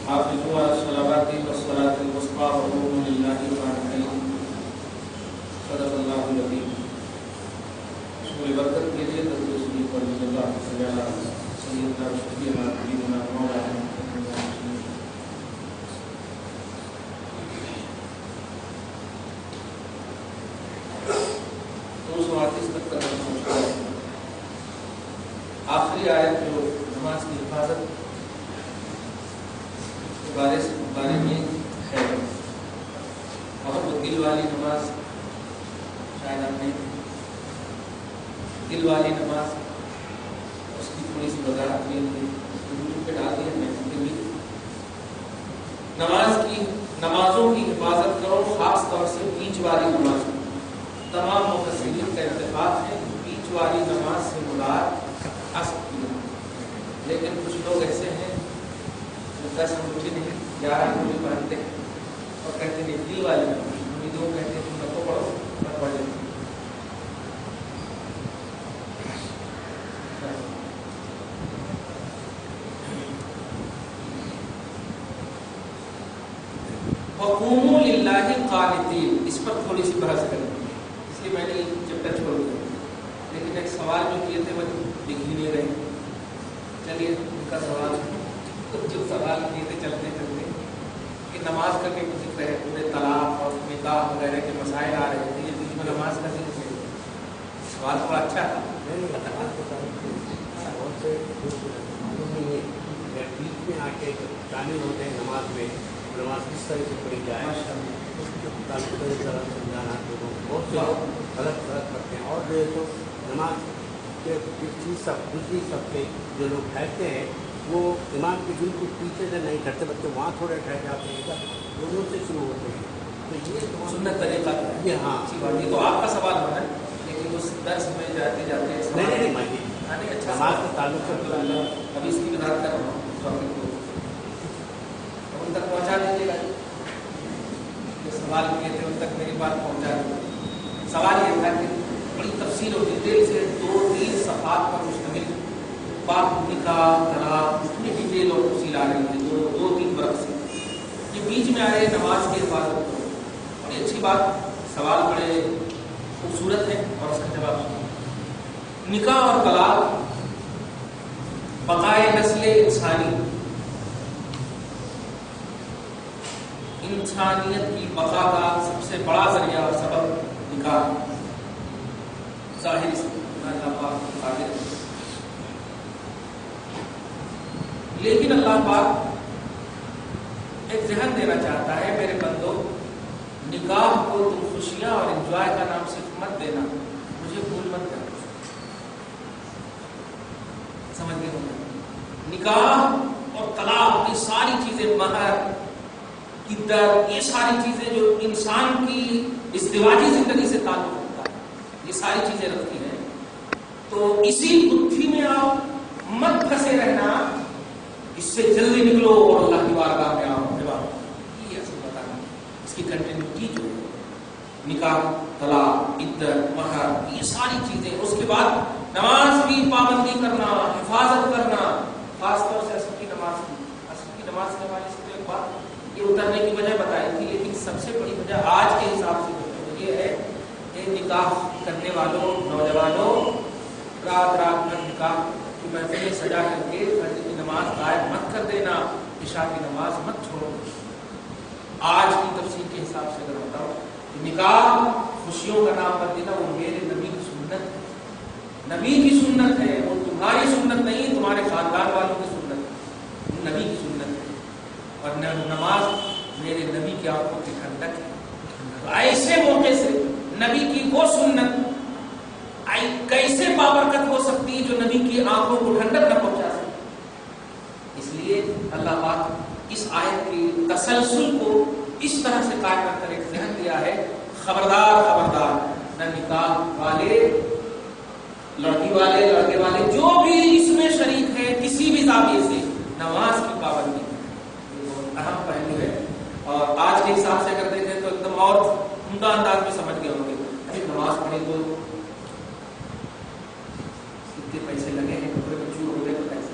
حافظوا على الصلوات والصلاة الوسطى وقوموا لله قانتين صدق اللہ العظیم۔ شکر برکت کے لیے درود شریف پر اللہ صلی اللہ علیہ سیدنا شفیعنا حبیبنا مولانا تک کا پہنچتا ہے۔ آخری آیت جو نماز کی حفاظت کے بارے میں ہے، اور وہ دل والی نماز، شاید آپ نے دل والی نماز اس کی تھوڑی سی وضاحت کی یوٹیوب پہ ڈال دی ہے، میں بھی نمازوں کی حفاظت کرو، خاص طور سے بیچ والی نماز۔ تمام مفسرین کا اتفاق ہے بیچ والی نماز سے مراد عصر کی نماز، لیکن کچھ لوگ ایسے ہیں جو 10 مجھے نہیں 11 مجھے پڑھتے ہیں اور کہتے ہیں دل والی نماز، امیدوں کہتے ہیں تم نہ پڑھو میں پڑھ لیتے ہیں۔ وَقُومُوا لِلَّهِ قَانِتِينَ، اس پر تھوڑی سی بحث کریں، اس لیے میں نے چیپٹر چھوڑ دیا، لیکن ایک سوال جو کیے تھے وہ لکھ ہی نہیں رہے۔ چلیے ان کا سوال جو سوال کیے تھے چلتے چلتے کہ نماز کا بھی ذکر ہے، پورے طلاق اور نکاح وغیرہ کے مسائل آ رہے تھے، یہ بیچ میں نماز کا ذکر ہے۔ سوال تھوڑا اچھا تھا۔ بیچ میں آ کے شامل ہوتے ہیں نماز میں، نماز کس طرح سے پڑھی جائے اس کے مطابق سمجھانا لوگوں کو بہت سے غلط کرتے ہیں، اور جو ہے تو نماز کے دوسری سب کے جو لوگ ٹھہرتے ہیں وہ امام کے بالکل پیچھے سے نہیں ٹھہرتے، بلکہ وہاں تھوڑے ٹھہر جاتے ہیں، دونوں سے شروع ہوتے ہیں۔ تو یہ سنت طریقہ یہ ہاں یہ تو آپ کا سوال ہونا ہے، لیکن اس درس میں جاتے جاتے نہیں اچھا نماز کا تعلق سے ابھی اس کی وضاحت کر رہا ہوں، ان تک پہنچا دیجیے گا جو سوال کیے تھے ان تک میری بات پہنچا دیجیے۔ سوال یہ تھا کہ بڑی تفصیل و ڈیٹیل سے 2-3 صفحات پر مشتمل پاک نکاح طلاق اتنی ڈیٹیل اور تفصیل آ رہی تھی 2-3 برس سے، یہ بیچ میں آئے نماز کی حفاظت کرو، بڑی اچھی بات، سوال بڑے خوبصورت ہے اور اس کا جواب سنو۔ نکاح اور طلاق بقائے نسل انسانی، انسانیت کی بقا کا سب سے بڑا ذریعہ اور سبب نکاح ظاہر سے اللہ پاک قادر ہے، لیکن اللہ پاک ایک ذہن دینا چاہتا ہے، میرے بندو نکاح کو تم خوشیاں اور انجوائے کا نام صرف مت دینا، مجھے بھول مت کرنا۔ سمجھ گئے ہوں گے؟ نکاح اور طلاق یہ ساری چیزیں، مہر عدت، یہ ساری چیزیں جو انسان کی ازدواجی زندگی سے تعلق رکھتا ہے، یہ ساری چیزیں رکھتی ہیں، تو اسی گتھی میں آپ مت پھنسے رہنا، اس سے جلدی نکلو اور اللہ کی بارگاہ میں آؤ۔ یہ اصل بتانا اس کی کنٹینیوٹی جو ہے، نکاح طلاق عدت مہر یہ ساری چیزیں، اس کے بعد نماز کی پابندی کرنا، حفاظت کرنا، خاص طور سے عصر کی نماز کے حوالے سے تو ایک بات یہ اترنے کی وجہ بتائی تھی، لیکن سب سے بڑی وجہ آج کے حساب سے وہ یہ ہے کہ نکاح کرنے والوں نوجوانوں رات میں نکاح کی محفلیں سجا کر کے فجر کی نماز غائب مت کر دینا، عشاء کی نماز مت چھوڑو۔ آج کی تفصیل کے حساب سے اگر بتاؤ کہ نکاح خوشیوں کا نام مت دینا، وہ میرے نبی کی سنت ہے، نبی کی سنت ہے، وہ تمہاری سنت نہیں، تمہارے خاندان والوں کی سنت ہے، نبی کی سنت ہے، اور نماز میرے نبی کی آنکھوں کی ٹھنڈک ہے۔ ایسے موقع سے نبی کی وہ سنت کیسے بابرکت ہو سکتی ہے جو نبی کی آنکھوں کو ٹھنڈک نہ پہنچا سکتی؟ اس لیے اللہ پاک اس آیت کی تسلسل کو اس طرح سے قائم کر ایک ذہن دیا ہے، خبردار نہ نکاح والے، لڑکی والے، لڑکے والے، جو بھی اس میں شریک ہے کسی بھی زاویے سے، نماز کی پابندی اہم پہلو ہے۔ اور آج کے حساب سے اگر دیکھیں تو ایک دم اور عمدہ انداز میں سمجھ گئے ہوں گے، ابھی نماز پڑھی تو اتنے پیسے لگے ہیں، کپڑے میں چور ہو گئے تو پیسے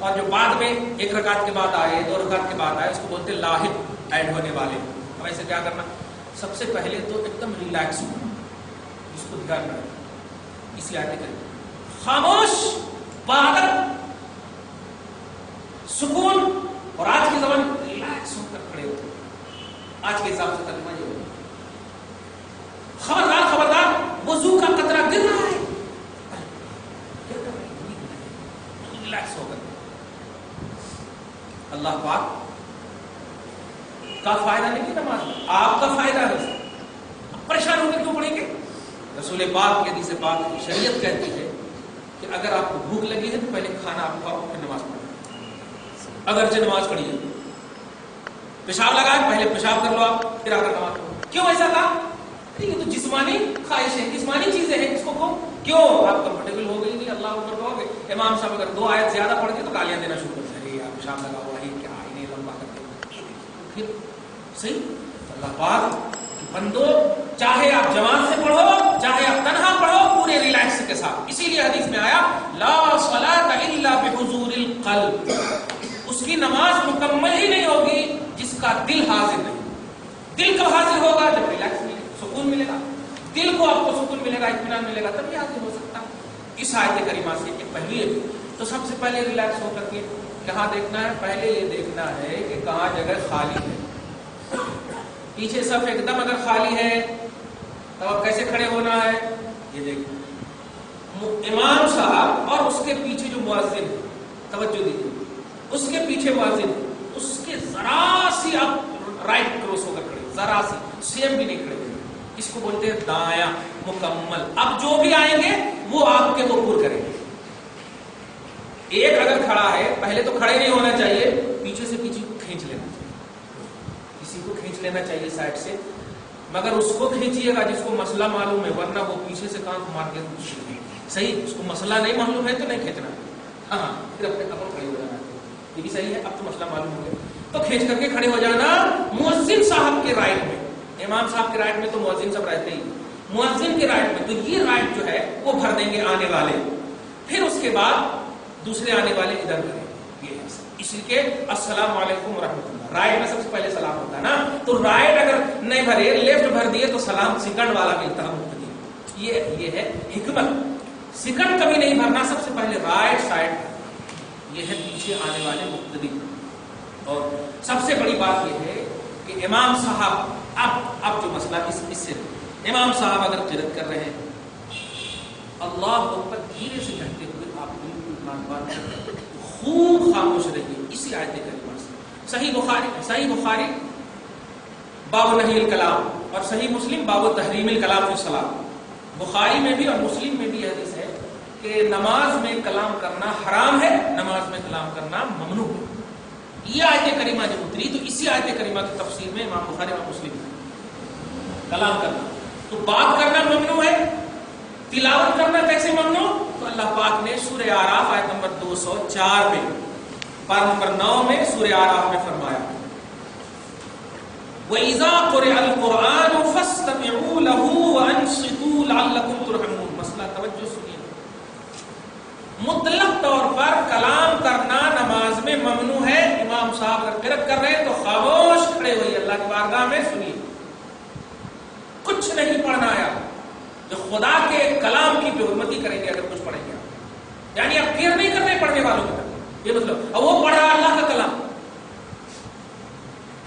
اور جو بعد میں 1 رکعت کے بعد آئے 2 رکعت کے بعد آئے اس کو بولتے ہیں لاحق ایڈ ہونے والے. اب ایسے کیا کرنا؟ سب سے پہلے تو ایک دم ریلیکس ہونا، اس کو دھیان رکھنا، اسی آیت کریں خاموش بہادر سکون. اور آج کے زمانے میں ریلیکس ہو کر کھڑے ہوتے ہیں. آج کے حساب سے ترجمہ یہ ہوگا خبردار خبردار وضو کا قطرہ گر رہا ہے، ریلیکس ہو کر. اللہ پاک کا فائدہ نہیں ہے نماز میں، آپ کا فائدہ ہے. پریشان ہو کے کیوں پڑھیں گے؟ رسول پاک کی حدیث پاک کی شریعت کہتی ہے کہ اگر آپ کو بھوک لگی ہے تو پہلے کھانا آپ کھاؤ پھر نماز پڑھو. اگرچہ نماز پڑھی ہے، پیشاب لگا ہے پہلے پیشاب کر لو آپ پھر آ کر نماز پڑھو. کیوں ایسا کہا؟ یہ تو جسمانی خواہش ہے، جسمانی چیزیں ہیں، اس کو کیوں آپ کمفرٹیبل ہو گئی نہیں اللہ اوپر کہو گے. امام صاحب اگر 2 آیت زیادہ پڑھ کے تو گالیاں دینا شروع کرتے ہیں، ارے پیشاب لگا ہوا ہے کیا انہیں لمبا کرتے پھر صحیح. اللہ پاک بندو چاہے آپ جماعت سے پڑھو چاہے آپ تنہا پڑھو پورے ریلیکس کے ساتھ. اسی لیے حدیث میں آیا لا صلاۃ الا بحضور القلب، اس کی نماز مکمل ہی نہیں ہوگی جس کا دل حاضر نہیں. دل کب حاضر ہوگا؟ جب ریلیکس ملے، سکون ملے گا، دل کو آپ کو سکون ملے گا، اطمینان ملے گا، تب حاضر ہو سکتا. اس آیت کریمہ سے ایک پہلی ہے. تو سب سے پہلے ریلیکس ہو کر کے کہاں دیکھنا ہے؟ پہلے یہ دیکھنا ہے کہ کہاں جگہ خالی ہے. پیچھے صف ایک دم اگر خالی ہے تو اب کیسے کھڑے ہونا ہے؟ یہ دیکھیں امام صاحب اور اس کے پیچھے جو مؤذن ہے، توجہ دیجیے، اس کے پیچھے مؤذن ہے، اس کے ذرا سی آپ رائٹ کروس ہو کر کھڑے، ذرا سی سیم بھی نہیں کھڑے ہوئے، اس کو بولتے ہیں دایاں مکمل. اب جو بھی آئیں گے وہ آپ کے وقور کریں گے. ایک اگر کھڑا ہے پہلے تو کھڑے نہیں ہونا چاہیے، پیچھے سے پیچھے کو کھینچ لینا چاہیے، کسی کو کھینچ لینا چاہیے سائڈ سے، مگر اس کو کھینچیے گا جس کو مسئلہ معلوم ہے، ورنہ وہ پیچھے سے کہاں مار کے صحیح. اس کو مسئلہ نہیں معلوم ہے تو نہیں کھینچنا. ہاں پھر اپنے کپڑ کھڑے ہو جانا، یہ بھی صحیح ہے. اب تو مسئلہ معلوم ہو گیا تو کھینچ کر کے کھڑے ہو جانا مؤذن صاحب کے رائٹ میں. امام صاحب کے رائٹ میں تو مؤذن صاحب رہتے ہی، مؤذن کے رائٹ میں تو یہ رائٹ جو ہے وہ بھر دیں گے آنے والے. پھر اس کے بعد دوسرے آنے والے ادھر کریں. یہ اسی کے السلام علیکم ورحمۃ اللہ، رائٹ میں سب سے پہلے سلام ہوتا ہے نا. تو رائٹ اگر نہیں بھرے لیفٹ بھر دیے تو سلام سیکنڈ والا ملتا ہے مقتدی. یہ ہے حکمت. سیکنڈ کبھی نہیں بھرنا، سب سے پہلے رائٹ سائڈ. یہ ہے پیچھے آنے والے مقتدی. اور سب سے بڑی بات یہ ہے کہ امام صاحب اب جو مسئلہ اس سے امام صاحب اگر قرات کر رہے ہیں اللہ اکبر دھیرے سے کہتے ہوئے آپ بالکل خوب خاموش رہیے. اسی آیت کریمہ سے صحیح بخاری باب نہی الکلام اور صحیح مسلم باب تحریم الکلام فی الصلاۃ. بخاری میں بھی اور مسلم میں بھی یہ حدیث ہے کہ نماز میں کلام کرنا حرام ہے، نماز میں کلام کرنا ممنوع ہے. یہ آیت کریمہ جب اتری تو اسی آیت کریمہ کی تفسیر میں امام بخاری اور مسلم کلام کرنا تو بات کرنا ممنوع ہے. تلاوت کرنا کیسے ممنوع؟ تو اللہ پاک نے سورہ اعراف آیت نمبر 204 میں پارہ نمبر 9 میں سورہ اعراف میں فرمایا وَإِذَا قُرِئَ الْقُرْآنُ فَاسْتَمِعُوا لَهُ وَأَنصِتُوا لَعَلَّكُمْ تُرْحَمُونَ. مسئلہ توجہ سنیے. مطلق طور پر کلام کرنا نماز میں ممنوع ہے. امام صاحب اگر قرات کر رہے ہیں تو خاموش کھڑے ہوئے اللہ کی بارگاہ میں سنیے. کچھ نہیں پڑھنا ہے. جو خدا کے کلام کی بے حرمتی کریں گے اگر کچھ پڑھیں گے یعنی آپ کیئر نہیں کر رہے پڑھنے والوں کی طرف، یہ مطلب. اور وہ پڑھ رہا اللہ کا کلام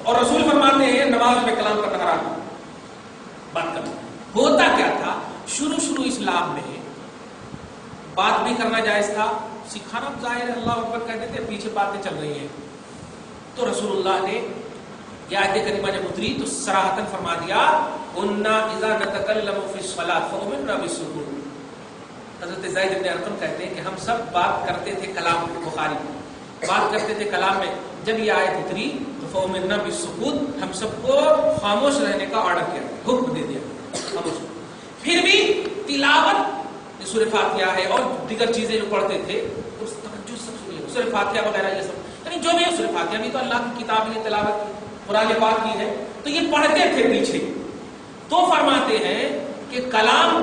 اور رسول فرماتے ہیں نماز میں کلام کرنا حرام. بات کرنا ہوتا کیا تھا شروع اسلام میں بات بھی کرنا جائز تھا، سکھانا ظاہر اللہ اکبر کہتے تھے، پیچھے باتیں چل رہی ہیں. تو رسول اللہ نے یہ آیت کریمہ جب اتری تو صراحتاً فرما دیا انا اذا نتکلم فی الصلاۃ فامرنا بالسکون. حضرت زید بن ارقم کہتے ہیں کہ ہم سب بات کرتے تھے کلام میں، بخاری بات کرتے تھے کلام میں. جب یہ آیت اتری تو فامرنا بالسکون، ہم سب کو خاموش رہنے کا آرڈر کیا، حکم دے دیا خاموش. پھر بھی تلاوت سورہ فاتحہ ہے اور دیگر چیزیں جو پڑھتے تھے اس توجہ سب سنیے، سورہ فاتحہ وغیرہ یہ سب یعنی جو بھی ہے. سورہ فاتحہ بھی تو اللہ کی کتاب نے تلاوت کی، قرآن پاک کی ہے، تو یہ پڑھتے تھے پیچھے. تو فرماتے ہیں کہ کلام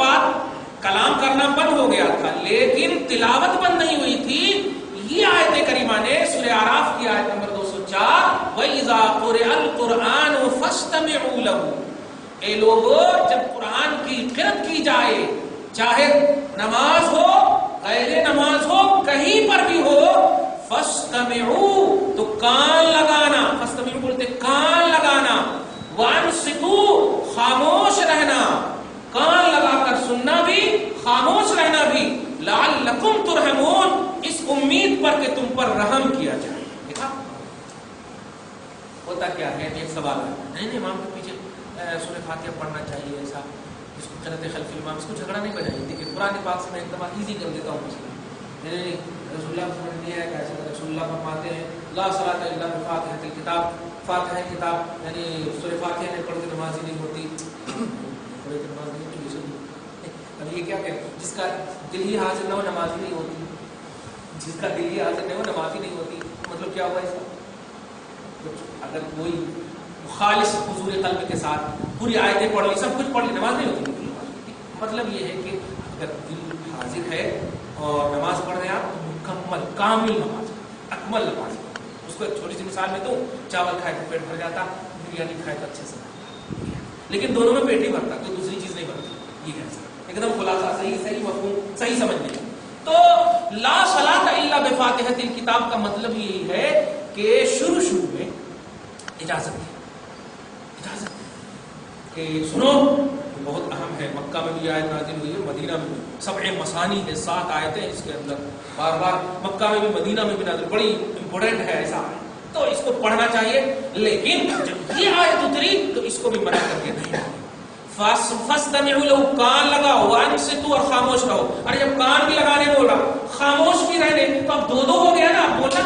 کرنا بند ہو گیا تھا لیکن تلاوت بند نہیں ہوئی تھی. یہ آیت کریمہ کریمہ نے سورہ اعراف کی آیت نمبر 204 وَإِذَا قُرِئَ الْقُرْآنُ فَاسْتَمِعُوا لَهُ، اے لوگو جب قرآن کی قرأت کی جائے، چاہے نماز ہو غیر نماز ہو کہیں پر بھی ہو، فَاسْتَمِعُوا تو کان لگانا، فَاسْتَمِعُوا بولتے کان لگانا، وَأَنصِتُوا خاموش رہنا، کان لگا کر سننا بھی خاموش رہنا بھی، لعلکم ترحمون اس امید پر کہ تم پر رحم کیا جائے۔ دیکھا ہوتا کیا ہے، ایک سوال ہے نہیں امام کے پیچھے سورہ فاتحہ پڑھنا چاہیے، ایسا اس کو قرأت خلف الامام، اس کو جھگڑا نہیں بنائیے۔ دیکھیے قرآن پاک سے میں ایک دفعہ ایزی کر دیتا ہوں مسئلہ، نہیں رسول اللہ فرماتے نہیں ہے کیسے، رسول اللہ فرماتے ہیں لا صلاۃ الا بفاتحۃ الکتاب، فاتحہ کتاب یعنی سورہ فاتحہ نہیں پڑھ کے نماز ہی نہیں ہوتی، پڑھ کے نماز نہیں ہوتی۔ اب یہ کیا کہ جس کا دل ہی حاضر نہ ہو نماز ہی نہیں ہوتی، جس کا دل ہی حاضر نہیں ہو نماز ہی نہیں ہوتی، مطلب کیا ہوا اس کا؟ اگر کوئی خالص حضور قلب کے ساتھ پوری آیتیں پڑھ لی، سب کچھ پڑھ لی، نماز نہیں ہوتی۔ مطلب یہ ہے کہ اگر دل حاضر ہے اور نماز پڑھ رہے ہیں آپ تو مکمل کامل نماز، اکمل نماز۔ اس کو ایک چھوٹی سی مثال میں دوں، چاول کھائے تو پیٹ بھر جاتا، بریانی کھائے تو اچھے سے، لیکن دونوں میں پیٹ ہی بھرتا، کوئی دوسری چیز نہیں بھرتی۔ یہ کیسا ایک دم خلاصہ صحیح مفہوم صحیح سمجھنے کا۔ تو لا صلاۃ الا بفاتحۃ الکتاب کا مطلب یہی ہے کہ شروع میں اجازت ہے کہ سنو، بہت اہم ہے۔ مکہ میں بھی آیت نازل ہوئی ہے، مدینہ میں بھی 7 مسانی ہے، 7 آیتیں اس کے اندر، بار بار مکہ میں بھی مدینہ میں بھی نازل، بڑی امپورٹنٹ ہے ایسا ہے، تو اس کو پڑھنا چاہیے۔ لیکن جب یہ آیت اتری تو اس کو بھی منع کر کے نہیں، فَاسْتَمِعُوا لَهُ کان لگاؤ، وَأَنصِتُوا اور خاموش رہو۔ ارے جب کان بھی لگانے بولا خاموش بھی رہنے تو اب دو ہو گیا نا، اب بولنا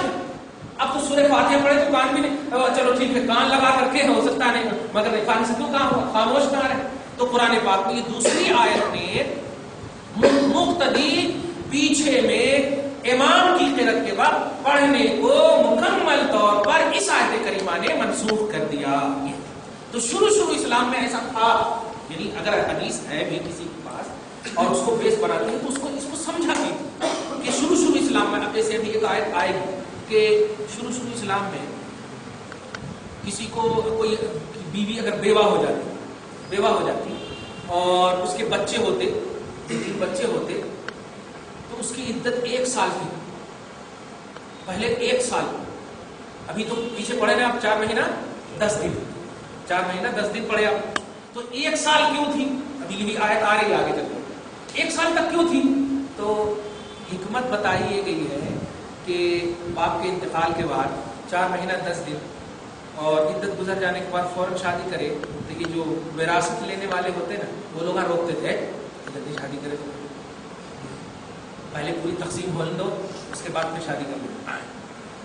اب تو سورہ فاتحہ پڑھے تو کان بھی نہیں، چلو ٹھیک ہے کان لگا کر کے ہو سکتا نہیں، مگر فَأَنصِتُوا کہاں ہوا، خاموش کہاں رہے؟ تو قرآن پاک میں یہ دوسری آیت میں مقتدی پیچھے میں امام کی قرأت کے بعد پڑھنے کو مکمل طور پر اس آیت کریمہ نے منسوخ کر دیا۔ تو شروع اسلام میں ایسا تھا، یعنی اگر حدیث ہے بھی کسی کے پاس اور اس کو بیس بناتے ہیں تو اس کو سمجھاتی تھی کہ شروع اسلام میں، اب جیسے ابھی ایک آیت آئے گی کہ شروع اسلام میں کسی کو کوئی بیوی اگر بیوہ ہو جاتی اور اس کے بچے ہوتے تو اس کی عدت 1 سال تھی، پہلے 1 سال، ابھی تو پیچھے پڑے نا آپ 4 مہینہ 10 دن، 4 مہینہ 10 دن پڑے آپ، تو 1 سال کیوں تھی؟ ابھی یہ آیت آ رہی ہے آگے چل کے 1 سال تک کیوں تھی؟ تو حکمت بتائی یہ گئی ہے کہ باپ کے انتقال کے بعد 4 مہینہ 10 دن اور عدت گزر جانے کے بعد فوراً شادی کرے تو یہ جو وراثت لینے والے ہوتے نا وہ لوگ روکتے تھے جلدی شادی کرے، پہلے پوری تقسیم ہو دو اس کے بعد پھر شادی کر لو۔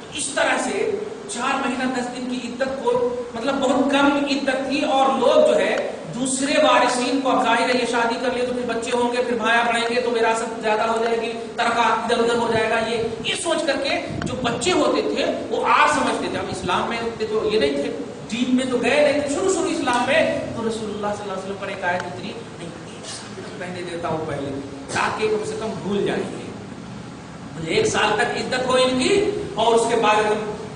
تو اس طرح سے 4 مہینہ 10 دن کی عدت کو مطلب بہت کم عدت تھی، اور لوگ جو ہے دوسرے وارثین کو، اب ظاہر ہے یہ شادی کر لیے تو پھر بچے ہوں گے، پھر بھایا بڑھیں گے تو وراثت زیادہ ہو جائے گی، ترکات ادھر ادھر ہو جائے گا، یہ سوچ کر کے جو بچے ہوتے تھے وہ آر سمجھتے تھے۔ اب اسلام میں تو یہ نہیں تھے، دین میں تو گئے نہیں تھے، شروع اسلام میں تو رسول اللہ صلی اللہ علیہ وسلم پر ایک آیت اتری، نہیں 1 سال تک رہنے دیتا ہوں پہلے تاکہ کم سے کم بھول جائیں گے، 1 سال تک عدت ہو ان کی اور اس کے بعد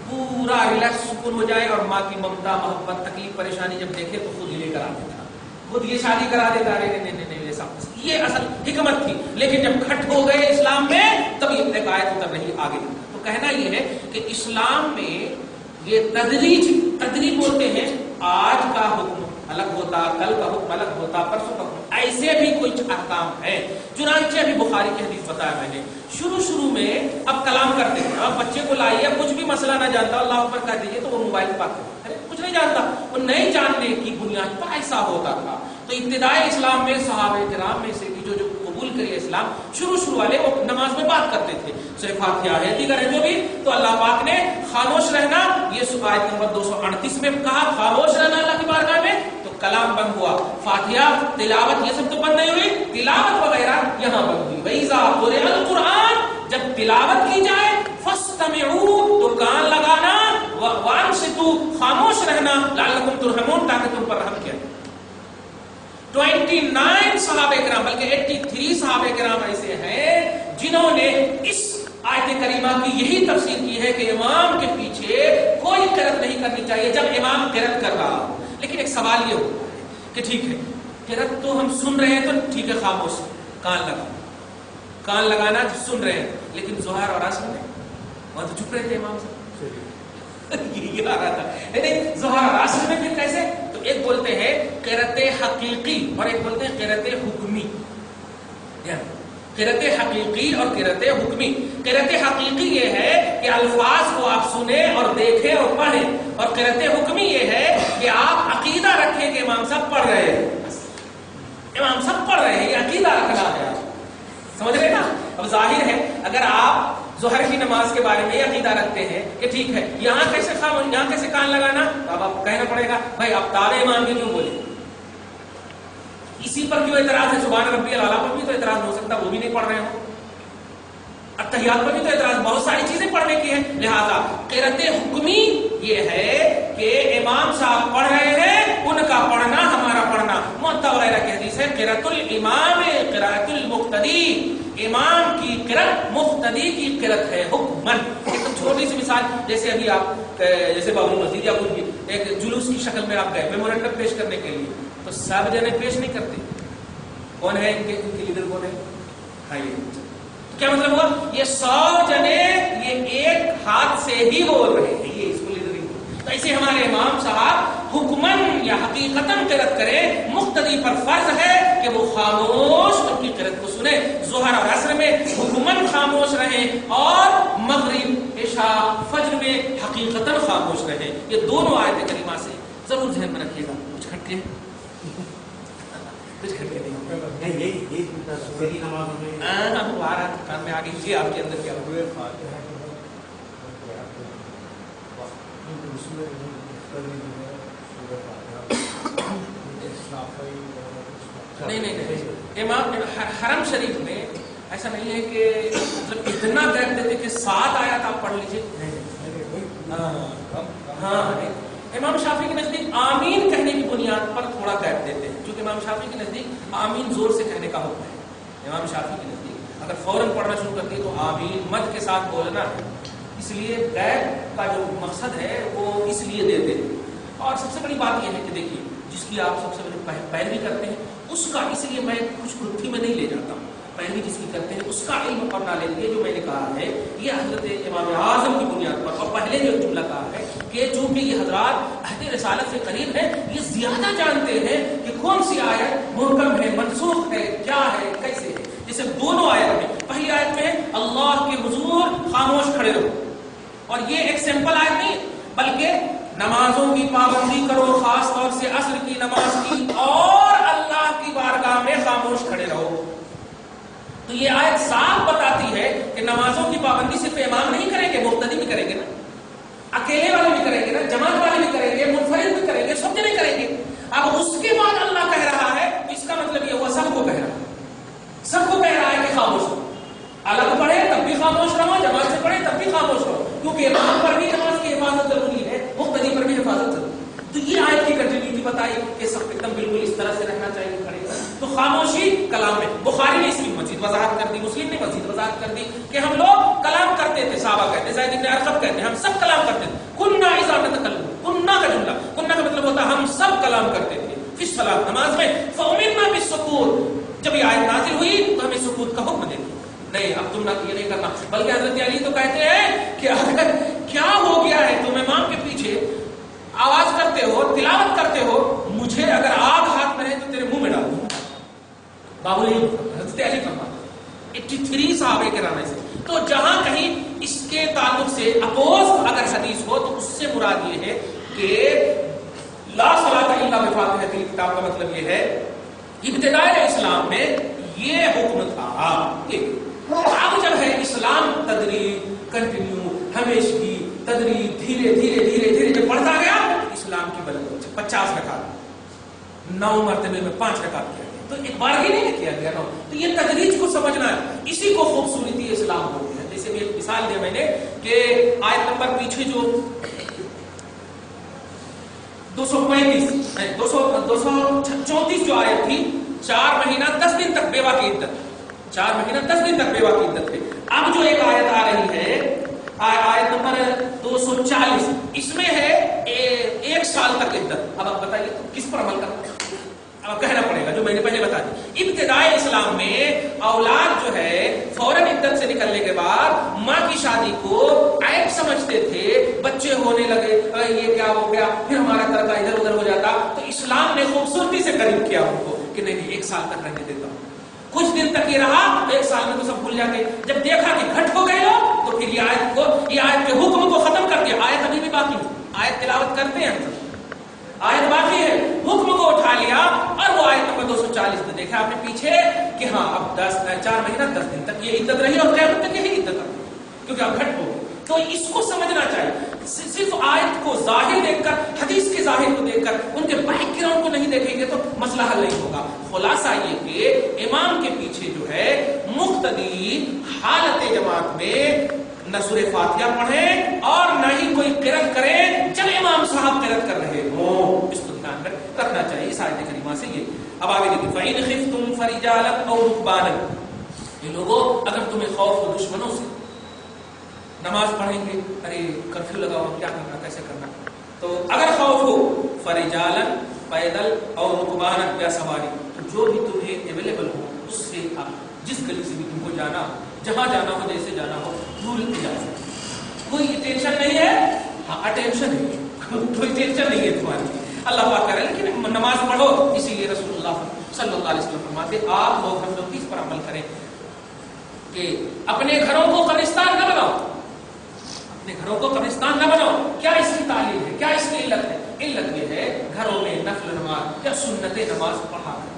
پورا ریلیکس سکون ہو جائے، اور ماں کی ممتا محبت تکلیف پریشانی جب دیکھے تو خود ہی لے کر آ دیتا، خود یہ شادی کرا دیتا، نہیں یہ اصل حکمت تھی۔ لیکن جب کھٹ ہو گئے اسلام میں تب یہ ایک آیت اتر رہی آگے۔ تو کہنا یہ ہے کہ اسلام میں یہ تدریج بولتے ہیں، آج کا حکم الگ ہوتا، کل کا حکم الگ ہوتا، پرسوں کا حکم، ایسے بھی کچھ احکام ہے۔ چنانچہ ابھی بخاری کی حدیث بتایا میں نے، شروع میں اب کلام کرتے ہیں، اب بچے کو لائیے، کچھ بھی مسئلہ نہ جانتا اللہ اوپر کہہ دیجیے تو وہ موبائل پاک کچھ نہیں جانتا، وہ نہیں جاننے کی بنیاد پر ایسا ہوتا تھا۔ تو ابتدائی اسلام میں صحابہ کرام میں سے جو قبول کریے اسلام، شروع والے وہ نماز میں بات کرتے تھے، صرف فاتحہ ہے دیگر ہے جو بھی، تو اللہ پاک نے خاموش رہنا، یہ آیت نمبر 238 میں کہا خاموش رہنا اللہ کی بارگاہ میں، تو کلام بند ہوا، فاتحہ تلاوت یہ سب تو بند نہیں ہوئی، تلاوت وغیرہ یہاں بند ہوئی۔ وَإِذَا قُرِئَ الْقُرْآنُ جب تلاوت کی جائے فَاسْتَمِعُوا تو کان لگانا، وَأَنصِتُوا خاموش رہنا، لَعَلَّكُمْ تُرْحَمُونَ تاکہ تم پر رحم کیا جائے۔ 29 صحابہ کرام بلکہ 83 صحابہ کرام ایسے ہیں جنہوں نے اس آیت کریمہ کی یہی تفسیر کی ہے کہ امام کے پیچھے کوئی قرأت نہیں کرنی چاہیے جب امام قرأت کر رہا ہو. لیکن ایک سوال یہ ہوتا ہے کہ ٹھیک ہے قرأت تو ہم سن رہے ہیں تو ٹھیک ہے خاموش کان لگانا سن رہے ہیں, لیکن ظہر اور عصر میں وہاں تو چپ رہے تھے امام صاحب. یہ آ رہا تھا ظہر اور عصر میں پھر کیسے؟ تو ایک بولتے ہیں قرأت حقیقی اور ایک بولتے ہیں قرأت حکمی. قرأت حقیقی اور قرأت حکمی. قرأت حقیقی یہ ہے کہ الفاظ کو آپ سنیں اور دیکھیں اور پڑھیں, اور قرأت حکمی یہ ہے کہ آپ عقیدہ رکھیں کہ امام صاحب پڑھ رہے ہیں, امام صاحب پڑھ رہے ہیں, یہ عقیدہ رکھنا ہے. سمجھ رہے نا؟ اب ظاہر ہے اگر آپ ظہر کی نماز کے بارے میں یہ عقیدہ رکھتے ہیں کہ ٹھیک ہے یہاں کیسے کان لگانا, تو اب آپ کہنا پڑے گا بھائی آپ تابع امام کے کیوں بولے, اسی پر کیوں اعتراض ہے؟ سبحان ربی الاعلیٰ پر بھی تو اعتراض ہو سکتا, وہ بھی نہیں پڑھ رہے ہو. التحیات پر بھی تو اعتراض, بہت ساری چیزیں پڑھنے کی ہیں. لہذا قرأت حکمی یہ ہے کہ امام صاحب پڑھ رہے ہیں, ان کا پڑھنا ہمارا پڑھنا. موطا وغیرہ کی حدیث ہے قرأت الامام قرأت المقتدی, امام کی قرأت مقتدی کی قرأت ہے حکمن. ایک چھوٹی سی مثال, جیسے ابھی آپ جیسے بابری مسجد یا کچھ بھی ایک جلوس کی شکل میں آپ گئے میمورنڈم پیش کرنے کے لیے, تو سب جنے پیش نہیں کرتے. کون ہے ان کے لیڈر کون ہے؟ کیا مطلب ہوا؟ یہ 100 جنے یہ ایک ہاتھ سے ہی بول رہے ہیں, یہ اس کو لیڈرنگ. تو ایسے ہمارے امام صاحب حکمن یا حقیقتاً قرأت کرے, مقتدی پر فرض ہے کہ وہ خاموش ان کی قرأت کو سنے. ظہر اور عصر میں حکمن خاموش رہیں اور مغرب عشاء فجر میں حقیقتاً خاموش رہیں. یہ دونوں آیت کریمہ سے ضرور ذہن میں رکھیے گا. کچھ کھٹکے یہی نماز کان میں آگے جی آپ کے اندر کیا ہوئے نہیں امام حرم شریف میں ایسا نہیں ہے کہ مطلب اتنا گیپ دیتے کہ 7 آیات آپ پڑھ لیجیے. ہاں امام شافعی کے نزدیک آمین کہنے کی بنیاد پر تھوڑا گیپ دیتے ہیں, کیونکہ امام شافعی کے نزدیک آمین زور سے کہنے کا حکم ہے. امام شافعی کے نزدیک اگر فوراً پڑھنا شروع کرتی ہے تو آمین مد کے ساتھ بولنا ہے, اس لیے گیپ کا جو مقصد ہے وہ اس لیے دیتے ہیں. اور سب سے بڑی بات یہ ہے کہ دیکھیے جس کی آپ سب سے بڑی پیروی کرتے ہیں اس کا, اس لیے میں کچھ گتھی میں نہیں لے جاتا ہوں, پیروی جس کی کرتے ہیں اس کا علم اور نالج یہ جو میں نے کہا ہے یہ حضرت امام اعظم کی بنیاد پر, اور پہلے جو جملہ کہا ہے کہ چونکہ یہ حضرات عہد رسالت سے قریب ہیں, یہ زیادہ جانتے ہیں کہ کون سی آیت محکم ہے, منسوخ ہے, کیا ہے, کیسے ہے. جیسے دونوں آیت میں, پہلی آیت میں اللہ کے حضور خاموش کھڑے رہو, اور یہ ایک سمپل آیت نہیں بلکہ نمازوں کی پابندی کرو, خاص طور سے عصر کی نماز کی, اور اللہ کی بارگاہ میں خاموش کھڑے رہو. تو یہ آیت صاف بتاتی ہے کہ نمازوں کی پابندی صرف امام نہیں کریں گے, مقتدی بھی کریں گے نا, اکیلے والے بھی کریں گے نا, جماعت والے بھی کریں گے, منفرد بھی کریں گے, سب جنے کریں گے. اب اس کے بعد اللہ کہہ رہا ہے, اس کا مطلب یہ ہوا سب کو کہہ رہا ہے, سب کو کہہ رہا ہے کہ خاموش رہو. الگ پڑھے تب بھی خاموش رہو, جماعت سے پڑھے تب بھی خاموش رہو, کیونکہ امام پر بھی نماز کی حفاظت ضروری ہے, مقتدی پر بھی حفاظت ضروری ہے. تو یہ آیت کی کنٹینیوٹی بتائی کہ سب ایک دم بالکل اس طرح سے رہنا چاہیے کھڑے. تو خاموشی کلام میں, بخاری نے اس کی مزید وضاحت کر دی, مسلم نے مزید وضاحت کر دی کہ ہم لوگ کلام کرتے تھے, صحابہ کہتے, زید بن ارقم کہتے, ہم سب کلام کرتے تھے. کننا اذا نتکلم, کننا کا جملہ, کننا کا مطلب ہوتا ہے ہم سب کلام کرتے تھے فی الصلاۃ, نماز میں. فامرنا بالسکوت, جب یہ آیت نازل ہوئی تو ہمیں سکوت کا حکم دے دیا, نہیں اب تم یہ نہیں کرنا. بلکہ حضرت علی تو کہتے ہیں کہ اگر کیا ہو گیا ہے تم امام کے پیچھے آواز کرتے ہو, تلاوت کرتے ہو, مجھے اگر آگ ہاتھ میں رہے تو تیرے منہ میں ڈال دوں. بابو حضرت علی فرماتے 83 صحابہ کرام سے. تو جہاں کہیں اس کے تعلق سے اپوز اگر حدیث ہو تو اس سے مراد یہ ہے کہ لا صلاۃ الا بفاتحۃ الکتاب کا مطلب یہ ہے ابتداء اسلام میں یہ حکم تھا. اب جب ہے اسلام تدریج, کنٹینیو, ہمیشگی, تدریج, دھیرے دھیرے دھیرے دھیرے جب بڑھتا گیا, اسلام کی بلندی 50 رکعت 9 مرتبے میں 5 رکعت کیا گیا, تو ایک بار ہی نہیں کیا گیا 9. تو یہ تدریج کو سمجھنا ہے, اسی کو خوبصورتی اسلام ہوتی ہے. جیسے ایک مثال دیا میں نے کہ آیت نمبر پیچھے جو 234 جو آیت تھی, 4 مہینہ 10 دن تک بیوہ کی عدت, 4 مہینہ 10 دن تک بیوہ کی عدت ہے. اب جو ایک آیت آ رہی ہے آیت نمبر 240 اس میں ہے 1 سال تک عدت. اب آپ بتائیے کس پر عمل کرنا اب کہنا پڑے گا جو میں نے پہلے بتا دی. ابتدائی اسلام میں اولاد جو ہے فوراً عدت سے نکلنے کے بعد ماں کی شادی کو عیب سمجھتے تھے. بچے ہونے لگے یہ کیا ہو گیا, پھر ہمارا ترکہ ادھر ادھر ہو جاتا. تو اسلام نے خوبصورتی سے قریب کیا ان کو کہ نہیں 1 سال تک رہنے دیتا ہوں. کچھ دن تک یہ رہا, 1 سال میں تو سب بھول جاتے. جب دیکھا کہ گھٹ ہو گئے لوگ تو پھر یہ آیت کے حکم کو ختم کر دیا. آیت ابھی بھی باقی ہے, آیت تلاوت کرتے ہیں ہم, آیت باقی ہے, حکم کو اٹھا لیا اور وہ آیت نمبر 240 میں دیکھا آپ نے پیچھے کہ ہاں اب 4 مہینہ 10 دن تک یہ عدت رہی اور قیامت تک یہی عدت رہی کیونکہ اب گھٹ ہو گئی. تو اس کو سمجھنا چاہیے. صرف آیت کو ظاہر دیکھ کر, حدیث کے ظاہر کو دیکھ کر, ان کے بیک گراؤنڈ کو نہیں دیکھیں گے تو مسئلہ حل نہیں ہوگا. خلاصہ یہ کہ امام کے پیچھے جو ہے مقتدی حالت جماعت میں نہ سورہ فاتحہ پڑھیں اور نہ ہی کوئی قرأت کریں جب امام صاحب قرأت کر رہے ہوں. اس کو دھیان میں رکھنا چاہیے اس آیت کریمہ سے. یہ اب آگے دیکھیں فَإِنْ خِفْتُمْ فَرِجَالًا أَوْ رُكْبَانًا. یہ لوگوں اگر تمہیں خوف ہو دشمنوں سے, نماز پڑھیں گے, ارے کرفیو لگا ہوا کیا کرنا کیسے کرنا, تو اگر خوف ہو فرجالن پیدل اور رکبانن یا سواری, تو جو بھی تمہیں اویلیبل ہو اس سے آپ جس گلی سے بھی تم کو جانا ہو, جہاں جانا ہو, جیسے جانا ہو, بھول اجازت. کوئی ٹینشن نہیں ہے, ہاں اٹینشن ہے, کوئی ٹینشن نہیں ہے تمہاری, اللہ پاک کہہ رہے ہیں لیکن نماز پڑھو. اسی لیے رسول اللہ صلی اللہ علیہ وسلم فرماتے آپ لوگ ہم لوگ اس پر عمل کریں کہ اپنے گھروں کو قبرستان نہ بناؤ, اپنے گھروں کو قبرستان نہ بناؤ. کیا اس کی تعلیم ہے, کیا اس کی علت ہے؟ علت یہ ہے گھروں میں نفل نماز یا سنت نماز پڑھا کر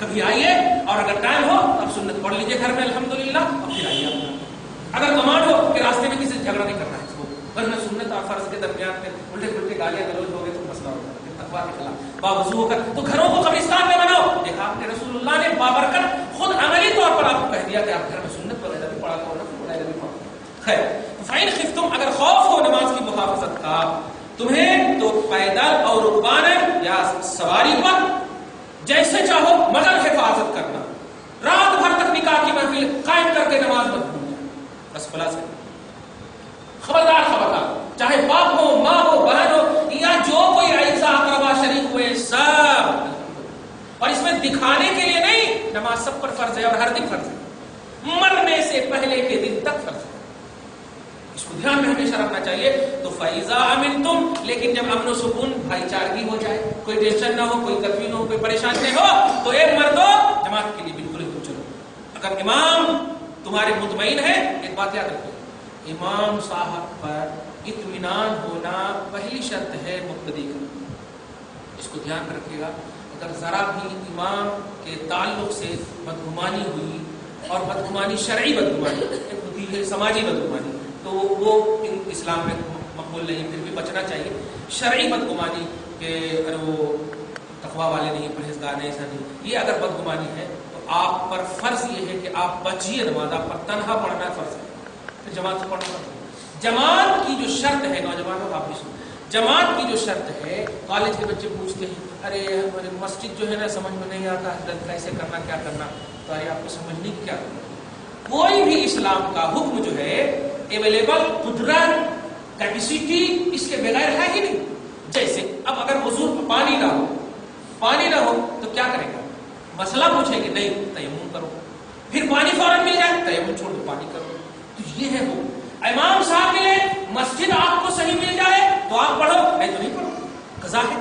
کبھی آئیے اور اگر ٹائم ہو اب سنت پڑھ لیجیے گھر میں الحمدللہ, اور پھر آئیے اپنا. اگر کمانڈ ہو کہ راستے میں کسی سے جھگڑا نہیں کرنا ہے اس کو, ورنہ سنت اور فرض کے درمیان میں الٹے پلٹے گالیاں گلوچ ہو گئے تو مسئلہ ہوگا تقویٰ کے خلاف. باوضو ہو کر تو گھروں کو قبرستان میں بناؤ. دیکھا آپ نے رسول اللہ نے بابرکت خود عملی طور پر آپ کو کہہ دیا کہ آپ گھر میں سنت وغیرہ بھی پڑھا کرو, نفل وغیرہ بھی پڑھا. خیر فَإِنْ خِفْتُمْ اگر خوف ہو نماز کی محافظت کا تمہیں تو پیدل اور رکبانن یا سواری پر جیسے چاہو مگر حفاظت کرنا. رات بھر تک نکاح کی محفل قائم کر کے نماز مت بھولنا. بس خلاصہ خبردار خبردار, چاہے باپ ہو, ماں ہو, بہن ہو یا جو کوئی اعزاء اقربا شریک ہوئے سب. اور اس میں دکھانے کے لیے نہیں, نماز سب پر فرض ہے اور ہر دن فرض ہے, مرنے سے پہلے کے دن تک فرض ہے. اس کو دھیان میں ہمیشہ رکھنا چاہیے. تو فَإِذَا أَمِنْتُمْ لیکن جب امن و سکون بھائی چارگی ہو جائے, کوئی ٹینشن نہ ہو, کوئی کرفیو نہ ہو, کوئی پریشانی نہیں ہو, تو ایک مردو جماعت کے لیے بالکل ہی چلو. اگر امام تمہارے مطمئن ہے, ایک بات یاد رکھو, امام صاحب پر اطمینان ہونا پہلی شرط ہے مقتدی کا. اس کو دھیان رکھیے گا. اگر ذرا بھی امام کے تعلق سے بدگمانی ہوئی, اور بدگمانی شرعی بدگمانی ہوتی ہے, سماجی بدگمانی, تو وہ اسلام میں مقبول نہیں. پھر بھی بچنا چاہیے شرعی بدگمانی کہ اگر وہ تقویٰ والے نہیں, پرہیزگار نہیں, ایسا نہیں. یہ اگر بدگمانی ہے تو آپ پر فرض یہ ہے کہ آپ بچیے نماز, آپ پر تنہا پڑھنا فرض ہے, پھر جماعت سے پڑھنا. جماعت کی جو شرط ہے, نوجوانوں آپ بھی سنو, جماعت کی جو شرط ہے, کالج کے بچے پوچھتے ہیں ارے ہمارے مسجد جو ہے نا سمجھ میں نہیں آتا حضرت کیسے کرنا کیا کرنا, تو ارے آپ کو سمجھنے کی کیا کرنا. کوئی بھی اسلام کا حکم جو ہے اویلیبل قدرت کیپیسٹی اس کے بغیر ہے ہی نہیں. جیسے اب اگر حضور پانی نہ ہو تو کیا کرے گا, مسئلہ پوچھیں گے نہیں تیمم کرو, پھر پانی فوراً مل جائے تیمم چھوڑ دو پانی کرو. تو یہ ہے وہ امام صاحب ملے, مسجد آپ کو صحیح مل جائے تو آپ پڑھو, نہیں تو نہیں پڑھو, قضا ہے.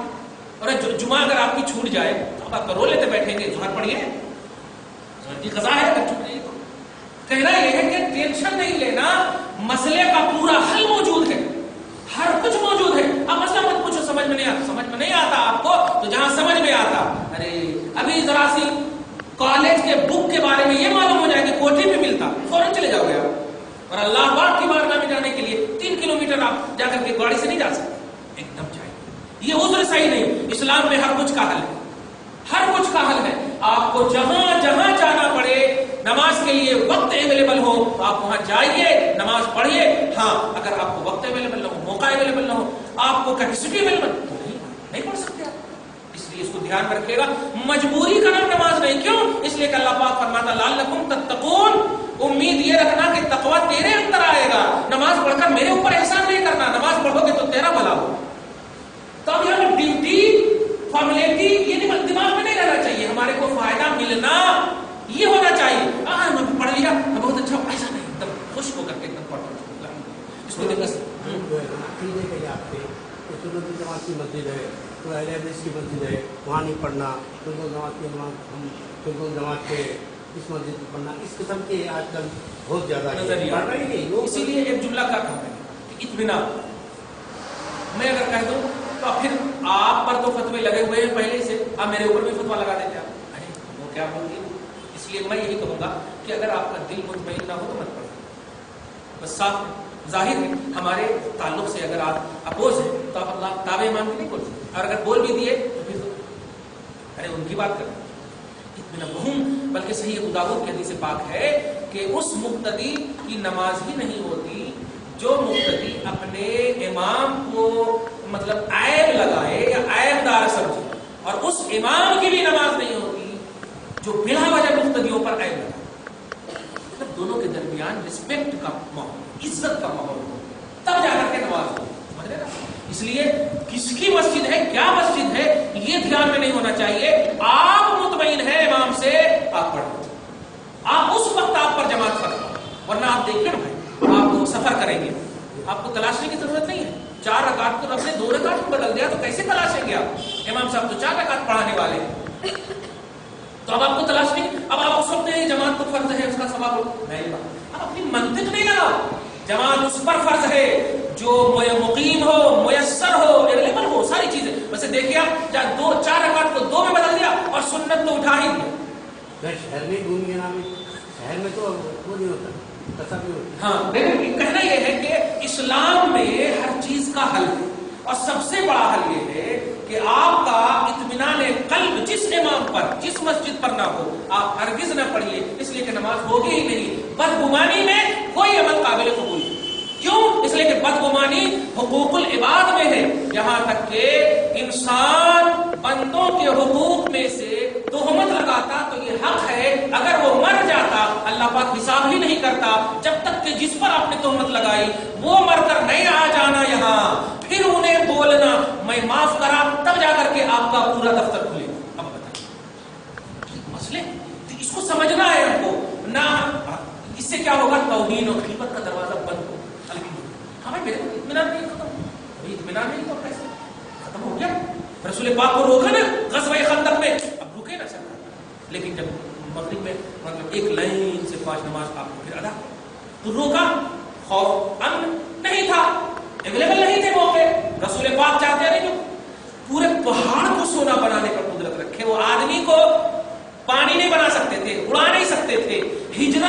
اور جمعہ اگر آپ کی چھوٹ جائے تو آپ رو لیتے بیٹھیں گے, ظہر پڑھیے, ظہر کی قضا ہے, اگر چھوٹ جائے تو. کہنا یہ ہے کہ ٹینشن نہیں لینا, مسئلے کا پورا حل موجود ہے, ہر کچھ موجود ہے. اب مسئلہ مت پوچھو سمجھ میں نہیں آتا آپ کو, تو جہاں سمجھ میں آتا, ارے ابھی ذرا سی کالج کے بک کے بارے میں یہ معلوم ہو جائے کہ کوٹھی میں ملتا, فوراً چلے جاؤ گے آپ. اور اللہ پاک کی بارگاہ میں جانے کے لیے 3 کلومیٹر آپ جا کر کے گاڑی سے نہیں جا سکتے, ایک دم جائیں. یہ عذر صحیح نہیں. اسلام میں ہر کچھ کا حل ہے, ہر کچھ کا حل ہے. آپ کو جہاں جہاں جانا پڑے, نماز کے لیے وقت اویلیبل ہو تو آپ وہاں جائیے, نماز پڑھیے. ہاں اگر آپ کو وقت اویلیبل نہ ہو, موقع اویلیبل نہ ہو, آپ کو کیپیسٹی اویلیبل تو نہیں پڑھ سکتے آپ. اس لیے اس کو دھیان رکھیے گا. مجبوری کا نام نماز نہیں, کیوں؟ اس لیے کہ اللہ پاک فرماتا لعلکم تتقون, امید یہ رکھنا کہ تقویٰ تیرے اندر آئے گا. نماز پڑھ کر میرے اوپر احسان نہیں کرنا. نماز پڑھو گے تو تیرا بھلا ہو. تو اب یہاں ڈیوٹی فارمیلٹی یہ دماغ میں نہیں رہنا چاہیے. ہمارے کو فائدہ ملنا یہ ہونا چاہیے. میں پڑھ لیا بہت اچھا, ایسا نہیں, ایک دم خوش ہو کر کے ایک دم پڑھ. اس کو سنت جماعت کی مسجد ہے, تو اہل حدیث کی مسجد ہے, وہاں نہیں پڑھنا. سنت جماعت کی ہم سنت جماعت کے اس مسجد میں پڑھنا, اس قسم کے آج کل بہت زیادہ پڑھ رہی نہیں. اسی لیے ایک جملہ کا کہا ہے کہ اطمینان. میں اگر کہہ دوں تو پھر آپ پر تو فتوے لگے ہوئے ہیں پہلے سے, آپ میرے اوپر بھی فتوا لگا دیتے آپ. ارے وہ کیا بول گے. اس لیے میں یہی کہوں گا کہ اگر آپ کا دل مطمئن نہ ہو تو مت پڑھو. بس صاف ظاہر ہے ہمارے تعلق سے اگر آپ اپوز ہیں تو آپ اللہ دعوے مان کے نہیں بول سکتے, اور اگر بول بھی دیے تو پھر تو ارے ان کی بات کریں. اطمینان بلکہ صحیح ابو داؤد کی حدیث پاک ہے کہ اس مقتدی کی نماز ہی نہیں ہوتی جو مقتدی اپنے امام کو مطلب عیب لگائے یا عیب دار سمجھے, اور اس امام کی بھی نماز نہیں ہوتی جو بلا وجہ مقتدیوں پر عیب لگائے. مطلب دونوں کے درمیان رسپیکٹ کا ماحول, عزت کا ماحول ہو, تب جا کر کے نماز ہو. سمجھ رہے نا. اس لیے کس کی مسجد ہے, کیا مسجد ہے, یہ دھیان میں نہیں ہونا چاہیے. آپ مطمئن ہیں امام سے, آپ پڑھیں. آپ اس وقت آپ پر جماعت فرمائیں, ورنہ آپ دیکھیں نا بھائی آپ سفر کریں گے, آپ کو تلاشنے کی ضرورت نہیں ہے. 4 رکعت کو رب نے 2 رکعت میں بدل دیا تو کیسے تلاشیں گے آپ. امام صاحب تو 4 رکعت پڑھانے والے ہیں, تو اب آپ کو تلاش نہیں. اب آپ اس وقت جماعت تو فرض ہے, اس کا ثواب نہیں. اب اپنی منطق نہیں لگاؤ. جماعت اس پر فرض ہے جو مقیم ہو, میسر ہو, اویلیبل ہو, ساری چیزیں. ویسے دیکھیے آپ 4 رکعت کو 2 میں بدل دیا اور سنت تو اٹھا ہی دیا. شہر میں گھوم گیا نا, شہر میں تو وہ نہیں ہوتا. ہاں لیکن کہنا یہ ہے کہ اسلام میں ہر چیز کا حل ہے, اور سب سے بڑا حل یہ ہے کہ آپ کا اطمینان قلب جس امام پر, جس مسجد پر نہ ہو, آپ ہرگز نہ پڑھیے, اس لیے کہ نماز ہوگی ہی نہیں. بدگمانی میں کوئی عمل قابل قبول نہیں. کیوں؟ اس لیے کہ بدگمانی حقوق العباد میں ہے. یہاں تک کہ انسان بندوں کے حقوق میں سے تہمت لگاتا تو یہ حق ہے, اگر وہ مر جاتا اللہ پاک حساب ہی نہیں کرتا, جب تک کہ جس پر آپ نے تہمت لگائی وہ مر کر نہیں آ جانا یہاں, پھر انہیں بولنا میں معاف کرا, تب جا کر کے آپ کا پورا دفتر کھلے گا. اب بتائیے مسئلے اس کو سمجھنا ہے ہم کو نہ. اس سے کیا ہوگا, توہین اور غیبت کا دروازہ بند ہو. ہمیں میرے کو اطمینان نہیں ختم, ابھی اطمینان نہیں ہوا, کیسے ختم ہو گیا. رسول پاک کو روکا نا غزوہ خندق میں, اب رکے نہ سکتا. لیکن جب مغرب میں مطلب ایک لائن سے 5 نماز آپ کو پھر ادا تو روکا, خوف امن نہیں تھا, اویلیبل نہیں تھے موقع. رسول پاک چاہتے نہیں جو پورے پہاڑ کو سونا بنانے پر قدرت رکھے, وہ آدمی کو پانی نہیں بنا سکتے تھے, اڑا نہیں سکتے تھے. ہجرت